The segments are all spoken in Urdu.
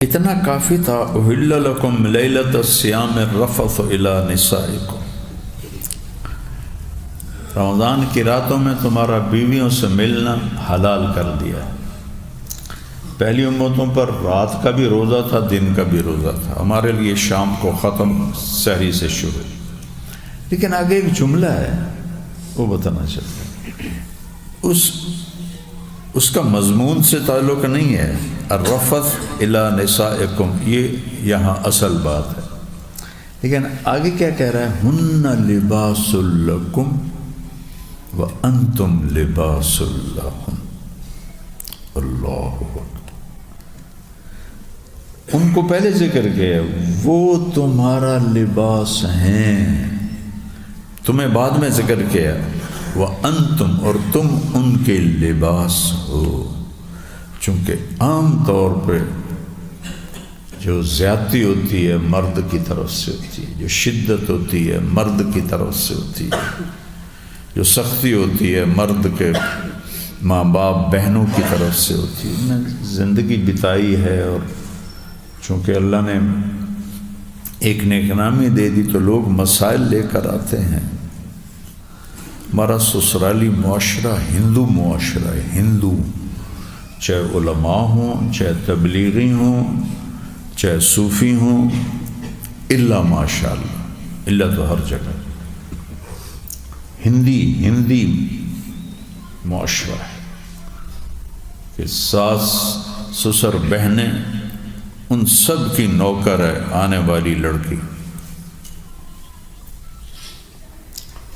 اتنا کافی تھا. احل لکم لیلۃ الصیام الرفث الی نسائکم، رمضان کی راتوں میں تمہارا بیویوں سے ملنا حلال کر دیا. پہلی امتوں پر رات کا بھی روزہ تھا، دن کا بھی روزہ تھا. ہمارے لیے شام کو ختم، سحری سے شروع. لیکن آگے ایک جملہ ہے وہ بتانا چاہتا ہوں، اس کا مضمون سے تعلق نہیں ہے. الرفث الی نسائکم یہ یہاں اصل بات ہے، لیکن آگے کیا کہہ رہا ہے؟ ہن لباس لکم وانتم لباس لہن. اللہ اکبر. ان کو پہلے ذکر کیا، وہ تمہارا لباس ہیں. تمہیں بعد میں ذکر کیا، وانتم اور تم ان کے لباس ہو. چونکہ عام طور پہ جو زیادتی ہوتی ہے مرد کی طرف سے ہوتی ہے، جو شدت ہوتی ہے مرد کی طرف سے ہوتی ہے، جو سختی ہوتی ہے مرد کے ماں باپ بہنوں کی طرف سے ہوتی ہے. انہوں نے زندگی بتائی ہے، اور چونکہ اللہ نے ایک نیک نامی دے دی تو لوگ مسائل لے کر آتے ہیں. ہمارا سسرالی معاشرہ ہندو معاشرہ ہے. ہندو چاہے علماء ہوں، چاہے تبلیغی ہوں، چاہے صوفی ہوں، اللہ ماشاء اللہ، اللہ تو ہر جگہ. ہندی معاشرہ ہے کہ ساس سسر بہنیں ان سب کی نوکر ہے آنے والی لڑکی.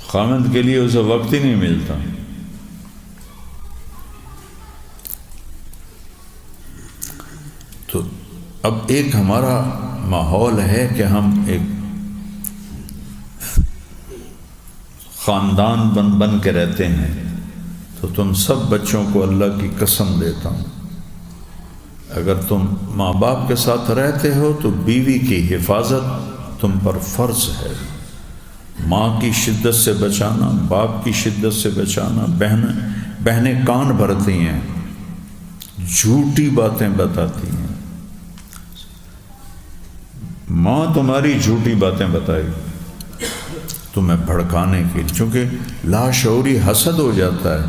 خامند کے لیے اسے وقت ہی نہیں ملتا. تو اب ایک ہمارا ماحول ہے کہ ہم ایک خاندان بن کے رہتے ہیں. تو تم سب بچوں کو اللہ کی قسم دیتا ہوں، اگر تم ماں باپ کے ساتھ رہتے ہو تو بیوی کی حفاظت تم پر فرض ہے. ماں کی شدت سے بچانا، باپ کی شدت سے بچانا. بہنیں کان بھرتی ہیں، جھوٹی باتیں بتاتی ہیں. ماں تمہاری جھوٹی باتیں بتائے گی تمہیں بھڑکانے کے لیے، چونکہ لاشعوری حسد ہو جاتا ہے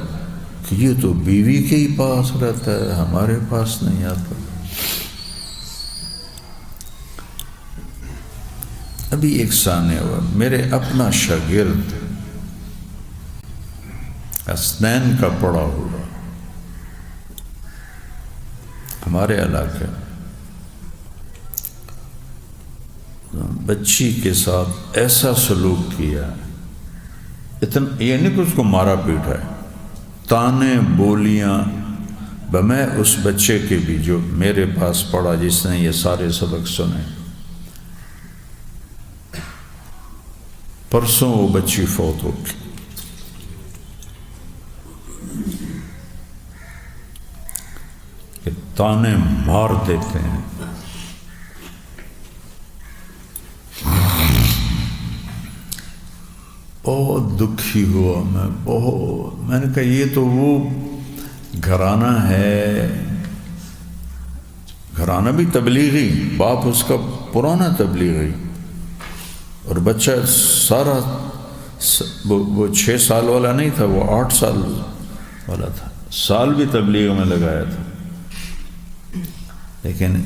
کہ یہ تو بیوی کے ہی پاس رہتا ہے، ہمارے پاس نہیں آتا. ابھی ایک سانے ہوا، میرے اپنا شاگرد اسنین کا پڑا ہوا ہمارے علاقے بچی کے ساتھ ایسا سلوک کیا، اتنا یہ نہیں کہ اس کو مارا پیٹا ہے، تانے بولیاں. میں اس بچے کے بھی جو میرے پاس پڑھا، جس نے یہ سارے سبق سنے، پرسوں وہ بچی فوت ہو گئی. کہ تانے مار دیتے ہیں. بہت دکھی ہوا میں نے کہا یہ تو وہ گھرانہ ہے، گھرانہ بھی تبلیغی، باپ اس کا پرانا تبلیغی، اور بچہ سارا وہ 6 سال والا نہیں تھا، وہ 8 سال والا تھا، سال بھی تبلیغ میں لگایا تھا. لیکن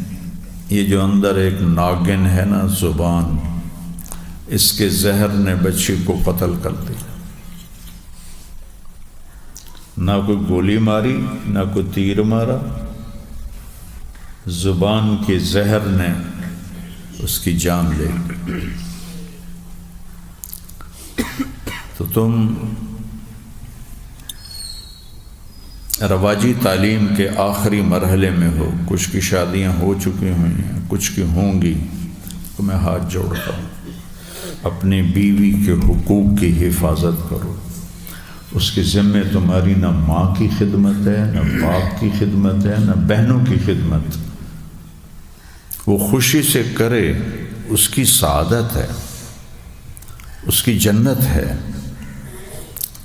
یہ جو اندر ایک ناگن ہے نا زبان، اس کے زہر نے بچی کو قتل کر دیا. نہ کوئی گولی ماری، نہ کوئی تیر مارا، زبان کے زہر نے اس کی جان لے لی. تو تم رواجی تعلیم کے آخری مرحلے میں ہو، کچھ کی شادیاں ہو چکی ہوئی ہیں، کچھ کی ہوں گی. تو میں ہاتھ جوڑتا ہوں، اپنی بیوی کے حقوق کی حفاظت کرو. اس کے ذمے تمہاری نہ ماں کی خدمت ہے، نہ باپ کی خدمت ہے، نہ بہنوں کی خدمت. وہ خوشی سے کرے، اس کی سعادت ہے، اس کی جنت ہے،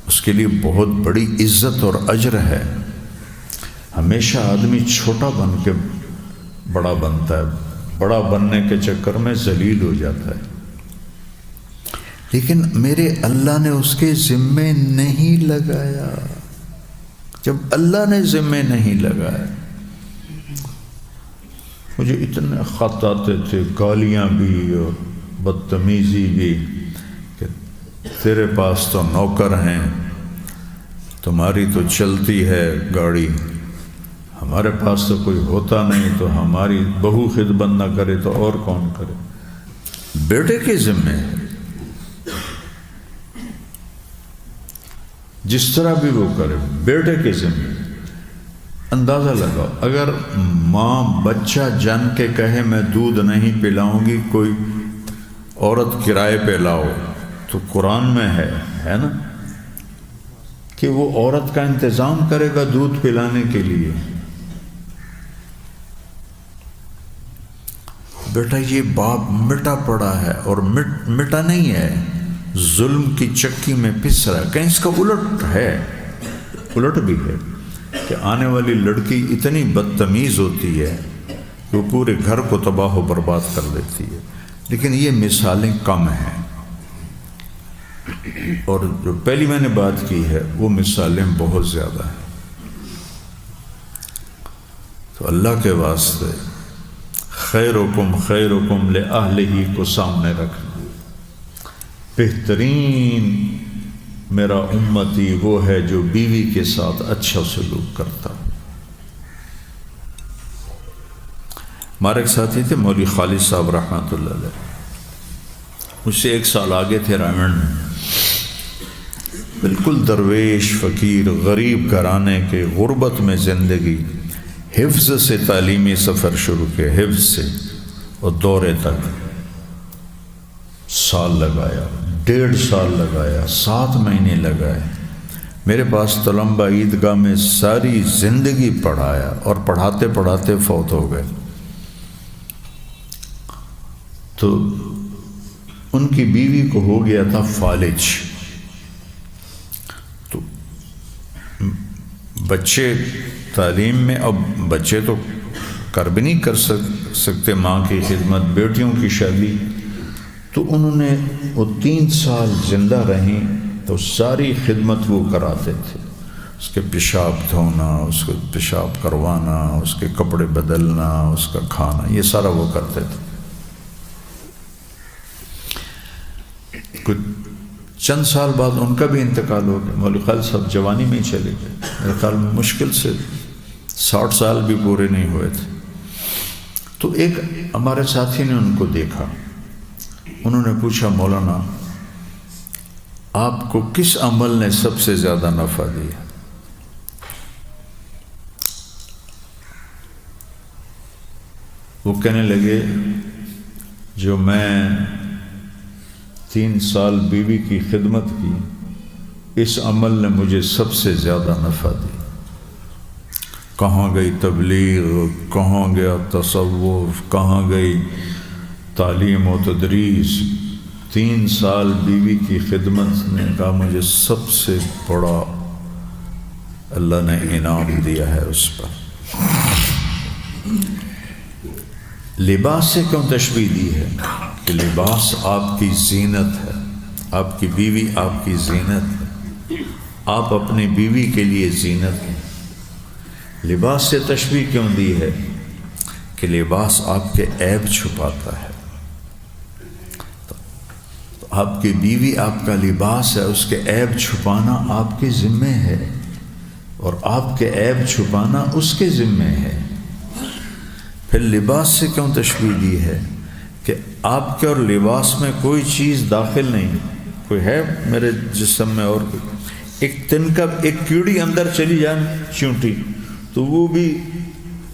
اس کے لیے بہت بڑی عزت اور اجر ہے. ہمیشہ آدمی چھوٹا بن کے بڑا بنتا ہے، بڑا بننے کے چکر میں ذلیل ہو جاتا ہے، لیکن میرے اللہ نے اس کے ذمے نہیں لگایا۔ جب اللہ نے ذمے نہیں لگایا، مجھے اتنے خط آتے تھے، گالیاں بھی اور بدتمیزی بھی، کہ تیرے پاس تو نوکر ہیں، تمہاری تو چلتی ہے گاڑی، ہمارے پاس تو کوئی ہوتا نہیں، تو ہماری بہو خدمت نہ کرے تو اور کون کرے؟ بیٹے کے ذمے ہے، جس طرح بھی وہ کرے، بیٹے کے ذمے۔ اندازہ لگاؤ، اگر ماں بچہ جن کے کہے میں دودھ نہیں پلاؤں گی، کوئی عورت کرائے پہ لاؤ، تو قرآن میں ہے نا کہ وہ عورت کا انتظام کرے گا دودھ پلانے کے لیے۔ بیٹا یہ باپ مٹا پڑا ہے، اور مٹا نہیں ہے، ظلم کی چکی میں پس رہا ہے۔ کہیں اس کا الٹ ہے، الٹ بھی ہے کہ آنے والی لڑکی اتنی بدتمیز ہوتی ہے کہ وہ پورے گھر کو تباہ و برباد کر دیتی ہے، لیکن یہ مثالیں کم ہیں، اور جو پہلی میں نے بات کی ہے وہ مثالیں بہت زیادہ ہیں۔ تو اللہ کے واسطے خیرکم خیرکم لأہلہ کو سامنے رکھنا۔ بہترین میرا امتی وہ ہے جو بیوی کے ساتھ اچھا سلوک کرتا۔ ہمارے ایک ساتھی تھے مولوی خالد صاحب رحمۃ اللہ علیہ، مجھ سے 1 سال آگے تھے رائمنڈ میں، بالکل درویش فقیر غریب گھرانے کے، غربت میں زندگی، حفظ سے تعلیمی سفر شروع کیا، حفظ سے، اور دورے تک سال لگایا، 1.5 سال لگایا، 7 مہینے لگائے، میرے پاس تلمبہ عیدگاہ میں ساری زندگی پڑھایا، اور پڑھاتے پڑھاتے فوت ہو گئے۔ تو ان کی بیوی کو ہو گیا تھا فالج، تو بچے تعلیم میں، اب بچے تو کر بھی نہیں کر سکتے ماں کی خدمت، بیٹیوں کی شادی، تو انہوں نے وہ 3 سال زندہ رہیں تو ساری خدمت وہ کراتے تھے، اس کے پیشاب دھونا، اس کو پیشاب کروانا، اس کے کپڑے بدلنا، اس کا کھانا، یہ سارا وہ کرتے تھے۔ کچھ چند سال بعد ان کا بھی انتقال ہو گیا، مولوی خالد صاحب جوانی میں ہی چلے گئے، میرے خیال میں مشکل سے 60 سال بھی پورے نہیں ہوئے تھے۔ تو ایک ہمارے ساتھی نے ان کو دیکھا، انہوں نے پوچھا مولانا آپ کو کس عمل نے سب سے زیادہ نفع دیا؟ وہ کہنے لگے جو میں 3 سال بیوی کی خدمت کی، اس عمل نے مجھے سب سے زیادہ نفع دی۔ کہاں گئی تبلیغ، کہاں گیا تصوف، کہاں گئی تعلیم و تدریس، 3 سال بیوی کی خدمت نے کہا مجھے سب سے بڑا اللہ نے انعام دیا ہے اس پر۔ لباس سے کیوں تشبیہ دی ہے؟ کہ لباس آپ کی زینت ہے، آپ کی بیوی آپ کی زینت ہے، آپ اپنی بیوی کے لیے زینت ہیں۔ لباس سے تشبیہ کیوں دی ہے؟ کہ لباس آپ کے عیب چھپاتا ہے، تو آپ کی بیوی آپ کا لباس ہے، اس کے عیب چھپانا آپ کے ذمے ہے، اور آپ کے عیب چھپانا اس کے ذمے ہے۔ پھر لباس سے کیوں تشبیہ دی ہے؟ کہ آپ کے اور لباس میں کوئی چیز داخل نہیں، کوئی ہے میرے جسم میں اور ایک تنکا، ایک کیڑی اندر چلی جائے چونٹی تو وہ بھی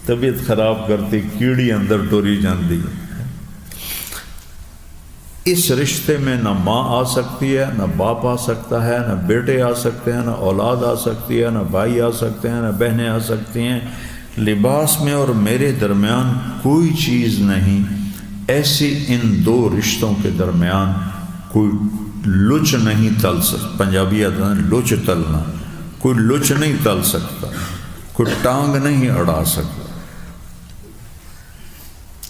طبیعت خراب کرتی، کیڑی اندر ٹوری جاندی ہے۔ اس رشتے میں نہ ماں آ سکتی ہے، نہ باپ آ سکتا ہے، نہ بیٹے آ سکتے ہیں، نہ اولاد آ سکتی ہے، نہ بھائی آ سکتے ہیں، نہ بہنیں آ سکتی ہیں۔ لباس میں اور میرے درمیان کوئی چیز نہیں ایسی، ان 2 رشتوں کے درمیان کوئی لچ نہیں تل سکتا۔ پنجابی آتا ہے لچ تلنا، کوئی لچ نہیں تل سکتا، کوئی ٹانگ نہیں اڑا سکتا۔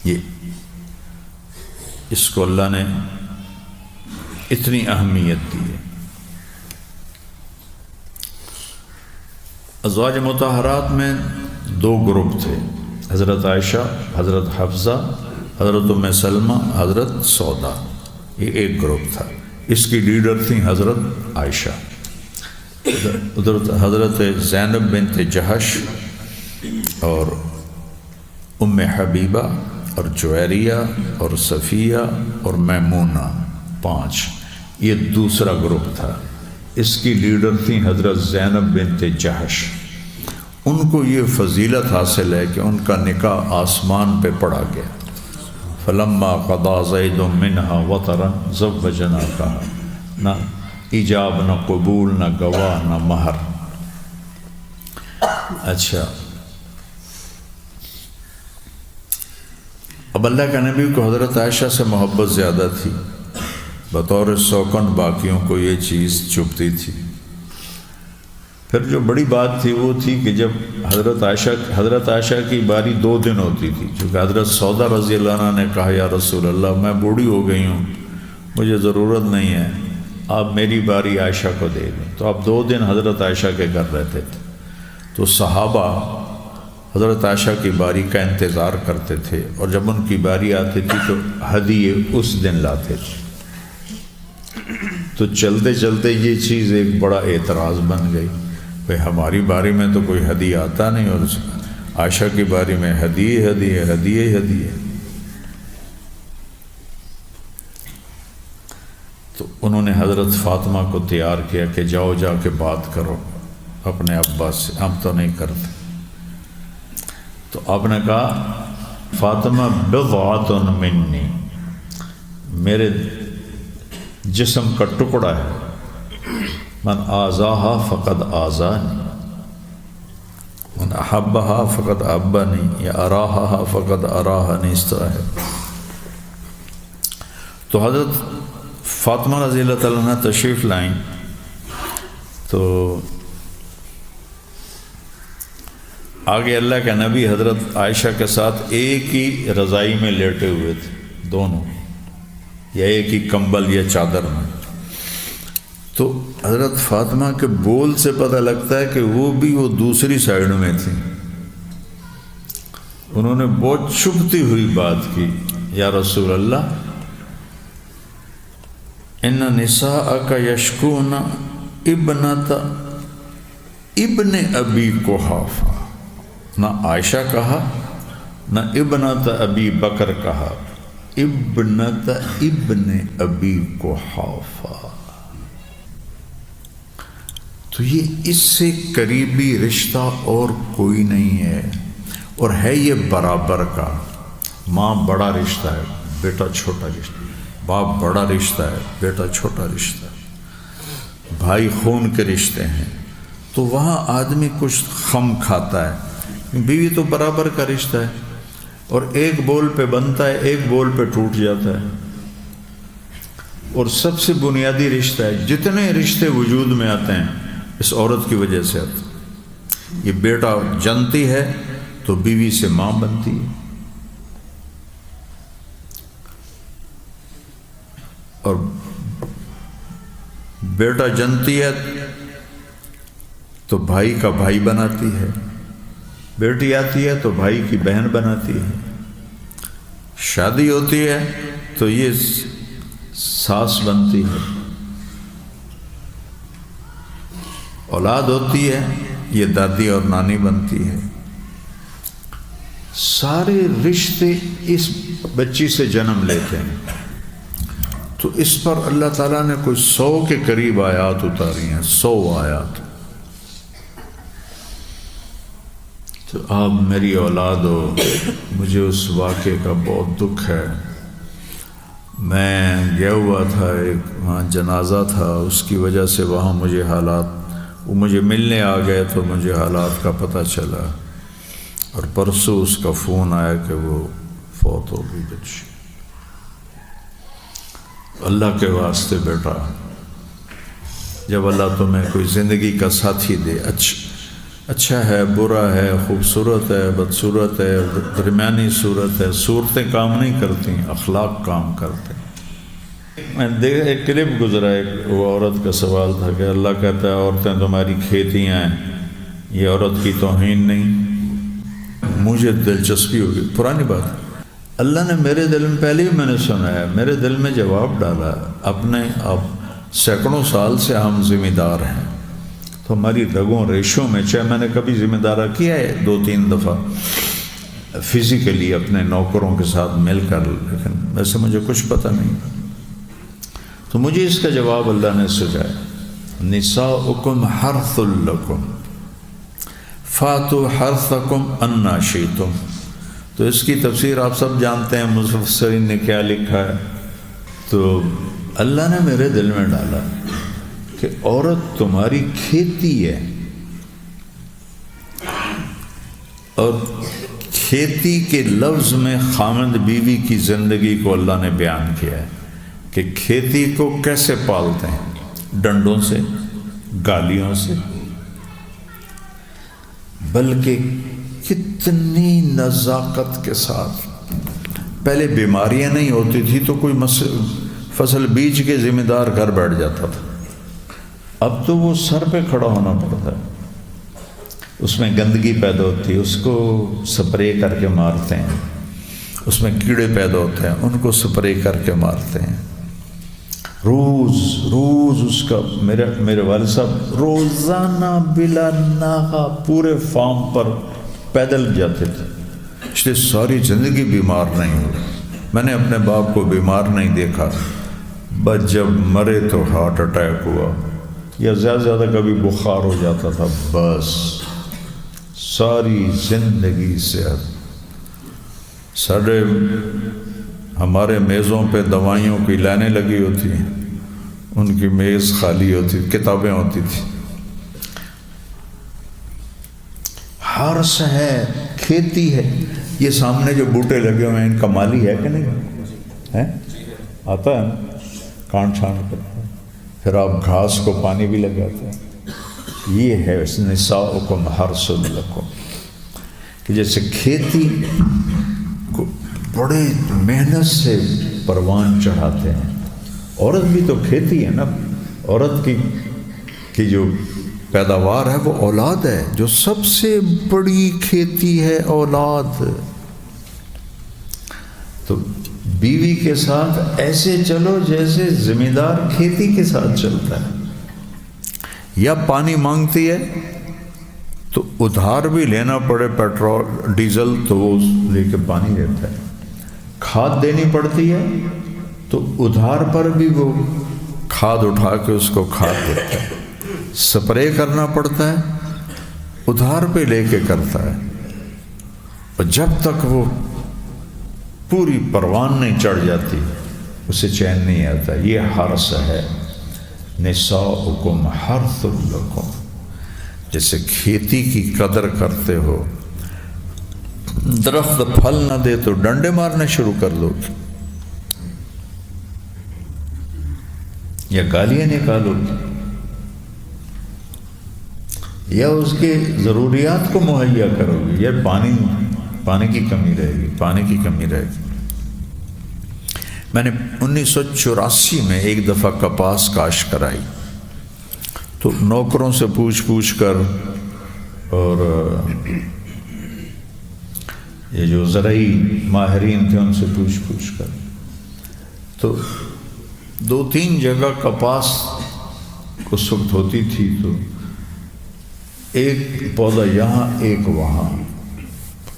یہ اس کو اللہ نے اتنی اہمیت دی ہے۔ ازواج مطہرات میں دو گروپ تھے، حضرت عائشہ، حضرت حفصہ، حضرت ام سلمہ، حضرت سودا، یہ ایک گروپ تھا۔ اس کی لیڈر تھیں حضرت عائشہ، حضرت زینب بنت جہش اور ام حبیبہ اور جویریہ اور صفیہ اور میمونہ، 5۔ یہ دوسرا گروپ تھا، اس کی لیڈر تھیں حضرت زینب بنت جہش۔ ان کو یہ فضیلت حاصل ہے کہ ان کا نکاح آسمان پہ پڑا گیا، فلما قضا زید منہا وطرا زوجناکہا، نہ ایجاب نہ قبول نہ گواہ نہ مہر۔ اچھا، اب اللہ کا نبی کو حضرت عائشہ سے محبت زیادہ تھی، بطور سوکن باقیوں کو یہ چیز چبھتی تھی۔ پھر جو بڑی بات تھی وہ تھی کہ جب حضرت عائشہ کی باری 2 دن ہوتی تھی، چونکہ حضرت سودا رضی اللہ عنہ نے کہا یا رسول اللہ میں بوڑھی ہو گئی ہوں، مجھے ضرورت نہیں ہے، آپ میری باری عائشہ کو دے دیں، تو آپ 2 دن حضرت عائشہ کے گھر رہتے تھے۔ تو صحابہ حضرت عائشہ کی باری کا انتظار کرتے تھے، اور جب ان کی باری آتی تھی تو ہدیے اس دن لاتے تھے۔ تو چلتے چلتے یہ چیز ایک بڑا اعتراض بن گئی، بھئی ہماری باری میں تو کوئی ہدیہ آتا نہیں، اور عائشہ کی باری میں ہدیے۔ تو انہوں نے حضرت فاطمہ کو تیار کیا کہ جاؤ جا کے بات کرو اپنے ابا سے، ہم تو نہیں کرتے۔ تو آپ نے کہا فاطمہ بضعۃ منی، میرے جسم کا ٹکڑا ہے، من آذاہا فقد آذانی، من احبہا فقد احبنی، یا اراہا فقد اراہنی، اس طرح ہے۔ تو حضرت فاطمہ رضی اللہ تعالیٰ عنہ تشریف لائیں، تو آگے اللہ کے نبی حضرت عائشہ کے ساتھ ایک ہی رضائی میں لیٹے ہوئے تھے دونوں، یا ایک ہی کمبل یا چادر میں۔ تو حضرت فاطمہ کے بول سے پتہ لگتا ہے کہ وہ دوسری سائیڈ میں تھی۔ انہوں نے بہت چھپتی ہوئی بات کی، یا رسول اللہ ان نساءک یشکون ابنۃ ابن ابی قحافہ، نہ عائشہ کہا نہ ابنۃ ابی بکر کہا، ابنۃ ابن ابی قحافہ۔ تو یہ اس سے قریبی رشتہ اور کوئی نہیں ہے، اور ہے یہ برابر کا، ماں بڑا رشتہ ہے، بیٹا چھوٹا رشتہ، باپ بڑا رشتہ ہے، بیٹا چھوٹا رشتہ ہے، بھائی خون کے رشتے ہیں۔ تو وہاں آدمی کچھ خم کھاتا ہے، بیوی تو برابر کا رشتہ ہے، اور ایک بول پہ بنتا ہے، ایک بول پہ ٹوٹ جاتا ہے، اور سب سے بنیادی رشتہ ہے۔ جتنے رشتے وجود میں آتے ہیں اس عورت کی وجہ سے آتے ہیں۔ یہ بیٹا جنتی ہے تو بیوی سے ماں بنتی ہے، اور بیٹا جنتی ہے تو بھائی کا بھائی بناتی ہے، بیٹی آتی ہے تو بھائی کی بہن بناتی ہے، شادی ہوتی ہے تو یہ ساس بنتی ہے، اولاد ہوتی ہے یہ دادی اور نانی بنتی ہے۔ سارے رشتے اس بچی سے جنم لیتے ہیں۔ تو اس پر اللہ تعالیٰ نے کوئی 100 کے قریب آیات اتاری ہیں، 100 آیات۔ تو آپ میری اولاد ہو، مجھے اس واقعے کا بہت دکھ ہے۔ میں گیا ہوا تھا، ایک وہاں جنازہ تھا، اس کی وجہ سے وہاں مجھے حالات، وہ مجھے ملنے آ گئے تو مجھے حالات کا پتہ چلا، اور پرسوں اس کا فون آیا کہ وہ فوت ہو گئی بچی۔ اللہ کے واسطے بیٹا، جب اللہ تمہیں کوئی زندگی کا ساتھی دے، اچھا اچھا ہے برا ہے خوبصورت ہے بدصورت ہے درمیانی صورت ہے، صورتیں کام نہیں کرتی، اخلاق کام کرتے. میں ایک کلپ گزرا، ایک وہ عورت کا سوال تھا کہ اللہ کہتا ہے عورتیں تمہاری کھیتیاں ہیں، یہ عورت کی توہین نہیں. مجھے دلچسپی ہوگی، پرانی بات، اللہ نے میرے دل میں پہلے ہی میں نے سنا ہے، میرے دل میں جواب ڈالا. اپنے اب سینکڑوں سال سے ہم ذمہ دار ہیں، تو ہماری رگوں ریشوں میں، چاہے میں نے کبھی ذمہ دارہ کیا ہے 2-3 دفعہ فزیکلی اپنے نوکروں کے ساتھ مل کر، لیکن ویسے مجھے کچھ پتہ نہیں. تو مجھے اس کا جواب اللہ نے سجایا، نساؤکم حرث لکم فاتوا حرثکم انا شئتم. تو اس کی تفسیر آپ سب جانتے ہیں مفسرین نے کیا لکھا ہے. تو اللہ نے میرے دل میں ڈالا کہ عورت تمہاری کھیتی ہے، اور کھیتی کے لفظ میں خامند بیوی کی زندگی کو اللہ نے بیان کیا ہے کہ کھیتی کو کیسے پالتے ہیں، ڈنڈوں سے، گالیوں سے، بلکہ کتنی نزاکت کے ساتھ. پہلے بیماریاں نہیں ہوتی تھی تو کوئی فصل بیج کے ذمہ دار گھر بیٹھ جاتا تھا. اب تو وہ سر پہ کھڑا ہونا پڑتا ہے، اس میں گندگی پیدا ہوتی ہے، اس کو سپرے کر کے مارتے ہیں، اس میں کیڑے پیدا ہوتے ہیں، ان کو سپرے کر کے مارتے ہیں. روز اس کا میرے والد صاحب روزانہ بلا ناغہ پورے فارم پر پیدل جاتے تھے، اس لیے ساری زندگی بیمار نہیں ہوئی. میں نے اپنے باپ کو بیمار نہیں دیکھا، بس جب مرے تو ہارٹ اٹیک ہوا یا زیادہ سے زیادہ کبھی بخار ہو جاتا تھا، بس ساری زندگی صحت. ہمارے میزوں پہ دوائیوں کی لائنیں لگی ہوتی ہیں، ان کی میز خالی ہوتی، کتابیں ہوتی تھی. ہرس ہے، کھیتی ہے. یہ سامنے جو بوٹے لگے ہوئے ہیں ان کا مالی ہے کہ نہیں ہے؟ آتا ہے نا، کانٹ چھانٹ کرتا ہے، پھر آپ گھاس کو پانی بھی لگاتے ہیں. یہ ہے نساؤکم حرث لکم، کہ جیسے کھیتی کو بڑے محنت سے پروان چڑھاتے ہیں، عورت بھی تو کھیتی ہے نا. عورت کی جو پیداوار ہے وہ اولاد ہے، جو سب سے بڑی کھیتی ہے اولاد. تو بیوی کے ساتھ ایسے چلو جیسے ذمہ دار کھیتی کے ساتھ چلتا ہے. یا پانی مانگتی ہے تو ادھار بھی لینا پڑے، پیٹرول ڈیزل تو وہ لے کے پانی دیتا ہے. کھاد دینی پڑتی ہے تو ادھار پر بھی وہ کھاد اٹھا کے اس کو کھاد دیتا ہے. سپرے کرنا پڑتا ہے، ادھار پہ لے کے کرتا ہے. اور جب تک وہ پوری پروان نہیں چڑھ جاتی اسے چین نہیں آتا. یہ حرث ہے. نساؤکم حرث لکم، جیسے کھیتی کی قدر کرتے ہو. درخت پھل نہ دے تو ڈنڈے مارنے شروع کر دو یا گالیاں نکالو، یا اس کے ضروریات کو مہیا کرو گے، یا پانی کی کمی رہے گی، پانی کی کمی رہے گی. میں نے 1984 میں ایک دفعہ کپاس کاشت کرائی، تو نوکروں سے پوچھ کر اور یہ جو زرعی ماہرین تھے ان سے پوچھ کر، تو 2-3 جگہ کپاس اس وقت ہوتی تھی، تو ایک پودا یہاں ایک وہاں،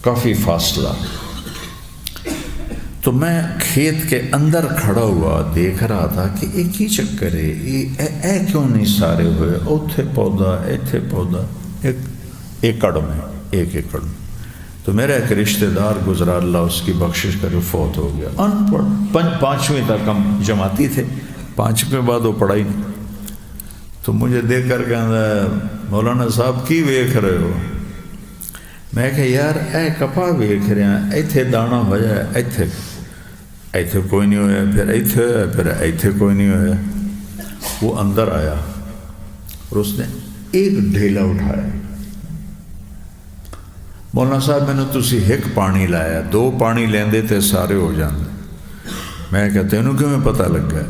کافی فاصلہ. تو میں کھیت کے اندر کھڑا ہوا دیکھ رہا تھا کہ ایک ہی چکر ہے، اے کیوں نہیں سارے ہوئے، اوتھے پودا ایتھے پودا، ایک ایکڑ میں. تو میرا ایک رشتہ دار گزرا، اللہ اس کی بخشش کرے، فوت ہو گیا. ان پڑھ 5ویں تک ہم جماعتی تھے، 5ویں بعد وہ پڑھائی نہیں. تو مجھے دیکھ کر کہنا مولانا صاحب کی ویکھ رہے ہو؟ میں کہ یار اے کپا ویکھ رہے ہیں، ایتھے دانا ہویا، ایتھے کوئی نہیں ہویا، پھر ایتھے کوئی نہیں ہویا. وہ اندر آیا اور اس نے ایک ڈھیلا اٹھایا مولانا صاحب میں نے تسی ایک پانی لایا، 2 پانی لیندے تے سارے ہو جاندے۔ میں کہا تینوں کیوں میں پتہ لگ گیا؟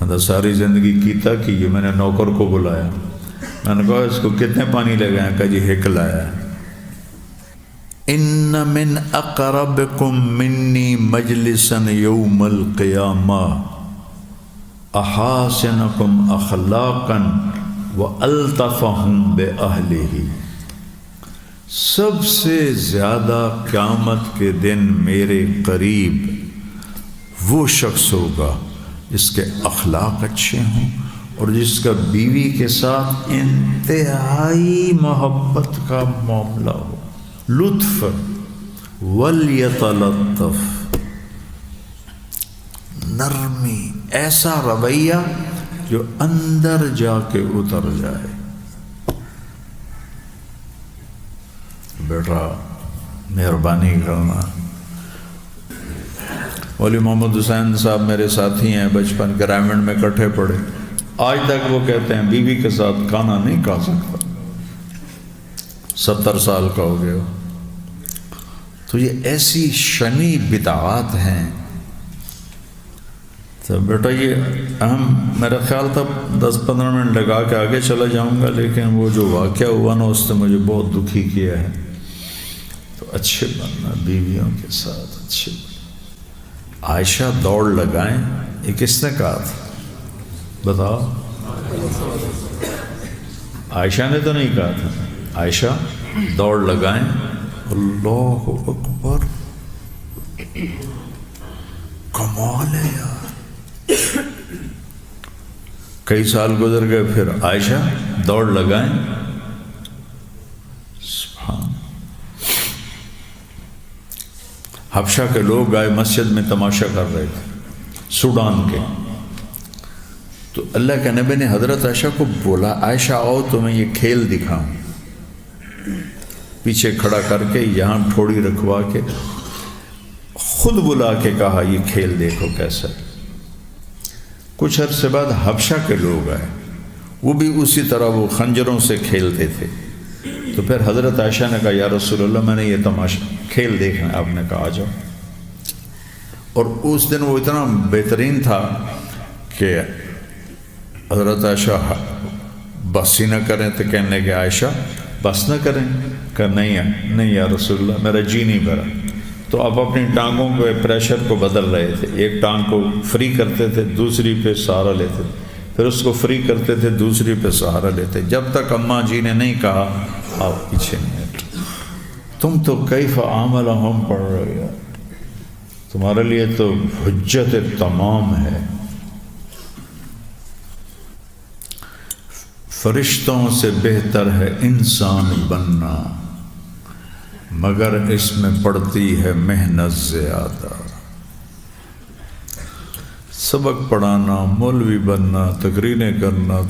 ہاں ساری زندگی کیتا کہ یہ میں نے نوکر کو بلایا، میں نے کہا اس کو کتنے پانی لے گئے؟ کہا جی 1 لایا۔ ان من اقربکم منی مجلسا یوم القیامہ احاسنکم اخلاقا والطفہم بأہلہ، سب سے زیادہ قیامت کے دن میرے قریب وہ شخص ہوگا جس کے اخلاق اچھے ہوں اور جس کا بیوی کے ساتھ انتہائی محبت کا معاملہ ہو، لطف ولیتلطف، نرمی، ایسا رویہ جو اندر جا کے اتر جائے۔ بیٹا مہربانی کرنا۔ مولی محمد حسین صاحب میرے ساتھی ہیں، بچپن کے ریمنڈ میں کٹھے پڑے، آج تک وہ کہتے ہیں بیوی کے ساتھ کھانا نہیں کھا سکتا، 70 سال کا ہو گیا۔ تو یہ ایسی شنی بدعات ہیں۔ تو بیٹا یہ میرا خیال تھا 10-15 منٹ لگا کے آگے چلا جاؤں گا، لیکن وہ جو واقعہ ہوا نا اس نے مجھے بہت دکھی کیا ہے۔ تو اچھے بننا، بیویوں کے ساتھ اچھے بننا۔ عائشہ دوڑ لگائیں، یہ کس نے کہا تھا بتاؤ؟ عائشہ نے تو نہیں کہا تھا، عائشہ دوڑ لگائیں۔ اللہ اکبر، کمال ہے یار۔ کئی سال گزر گئے، پھر عائشہ دوڑ لگائیں۔ سبحان۔ حبشہ کے لوگ آئے، مسجد میں تماشا کر رہے تھے، سوڈان کے۔ تو اللہ کے نبی نے حضرت عائشہ کو بولا، عائشہ آؤ تمہیں یہ کھیل دکھاؤں۔ پیچھے کھڑا کر کے یہاں ٹھوڑی رکھوا کے خود بلا کے کہا یہ کھیل دیکھو کیسا ہے۔ کچھ عرصے بعد حبشہ کے لوگ آئے، وہ بھی اسی طرح وہ خنجروں سے کھیلتے تھے۔ تو پھر حضرت عائشہ نے کہا یا رسول اللہ میں نے یہ تماشا کھیل دیکھنا ہے۔ آپ نے کہا آ جاؤ۔ اور اس دن وہ اتنا بہترین تھا کہ حضرت عائشہ بس ہی نہ کریں تو کہنے کہ عائشہ بس نہ کریں، کہ نہیں یا رسول اللہ میرا جی نہیں بھرا۔ تو آپ اپنی ٹانگوں کے پریشر کو بدل رہے تھے، ایک ٹانگ کو فری کرتے تھے، دوسری پہ سہارا لیتے تھے، پھر اس کو فری کرتے تھے، دوسری پہ سہارا لیتے، جب تک اماں جی نے نہیں کہا آپ پیچھے نہیں ہٹے۔ تم تو کیف عاملہم پڑھ رہے ہو، تمہارے لیے تو حجت تمام ہے۔ فرشتوں سے بہتر ہے انسان بننا، مگر اس میں پڑتی ہے محنت زیادہ۔ سبق پڑھانا، مولوی بننا، تقریریں کرنا،